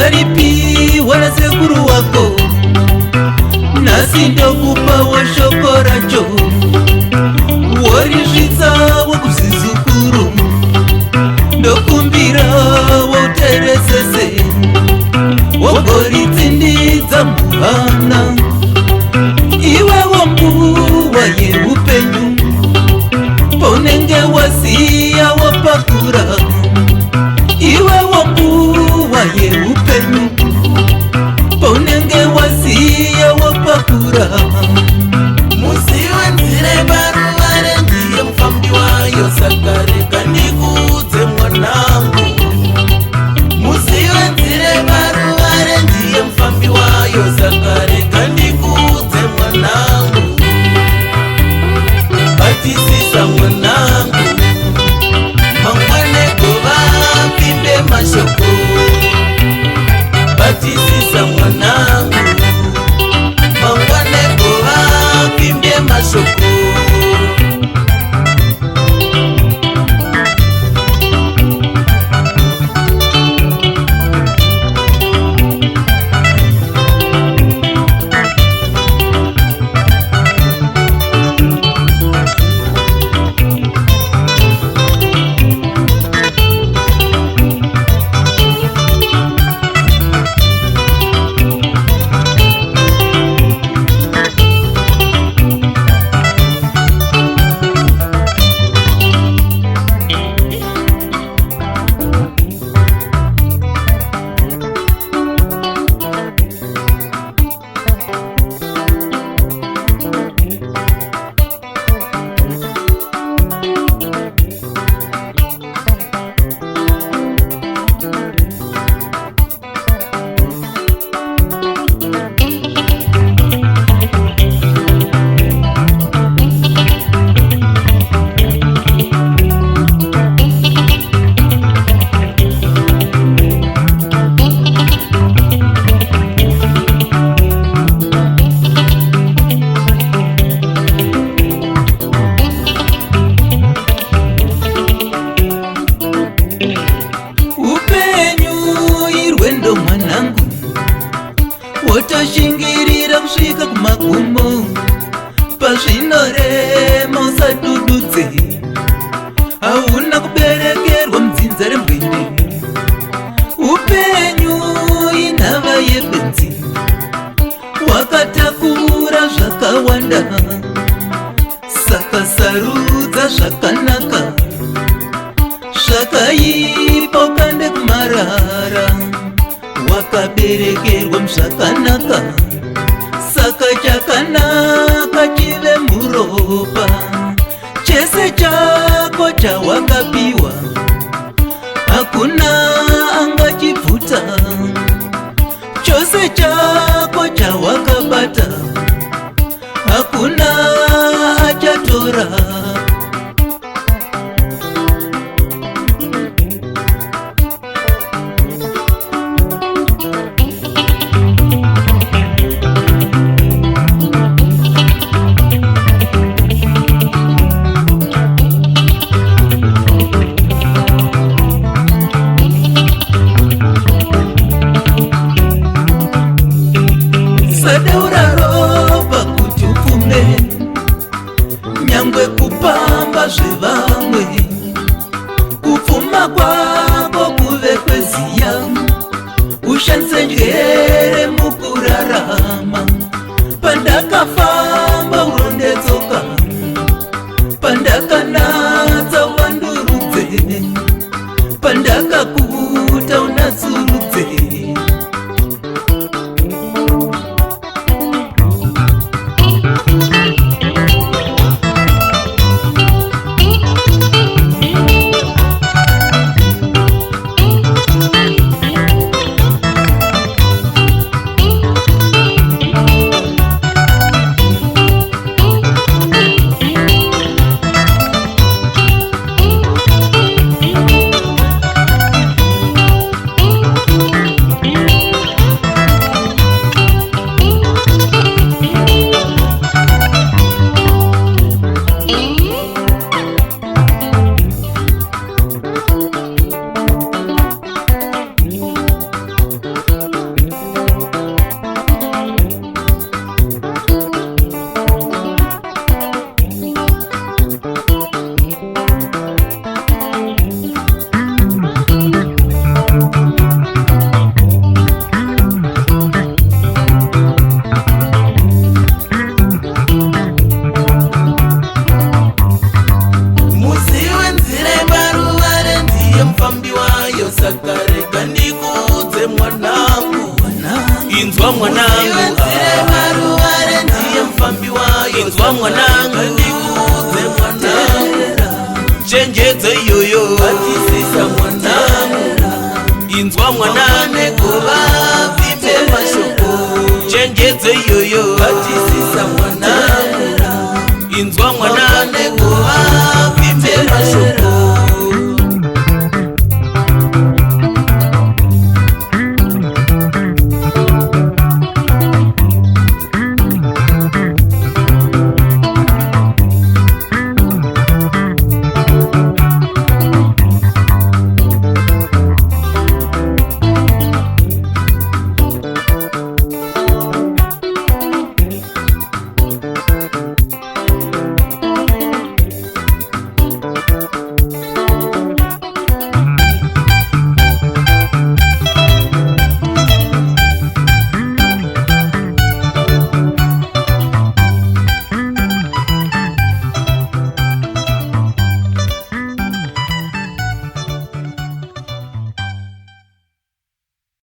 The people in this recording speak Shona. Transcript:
ukaripiwa na sekuru wako, nasi ndokupa shoko racho. Warisvitsa wakuzizukuru, ndokumbira wauteresese, wagoritsindidza muhana. Iwewo nguva yeupenyu, paunenge wasiya wapakura. Iwewo nguva yeupenyu, paunenge wasiya wapakura. Musiwe nzire baruvare, ndiye mufambi wayo, saka rega ndikuudze mwanangu. Musiwe nzire baruvare, ndiye mufambi wayo, saka rega ndikuudze mwanangu. Batisisa mwanangu, mangwane gova pimbe mashoko. Batisisa mwanangu, mangwane gova pimbe mashoko. Wotoshingirira kusvika kumagumo, pazvinorema usadududze. Hauna kuberekerwa mudzinza rembwende, upenyu inhava yebenzi. Wakatakura zvakawanda, saka sarudza zvakanaka. Zvakaipa ukande kumarara, wakaberekerwa muzvakanaka. Saka chakanaka chive muropa, chese chako chawakapiwa, hakuna angachibvuta. Chose chako chawakabata, hakuna achatora. Sadaura ropa kuti upfume, nyangwe kupamba zvevamwe. Kupfuma kwako kuve kweziya, ushandise njere mukurarama. Pandakafamba urondetsoka, pandakanatsa uvandurudze, pandakakuta unatsurudze. rega ndikuudze mwanangu, inzwa mwanangu, iwenzire maruware ndiye mfambi wayo, inzwa mwanangu, ndikuudze mwanangu, chenjedze iyoyo, batisisa mwanangu, inzwa mwanangu, kuba vimbe mashoko, chenjedze iyoyo, batisisa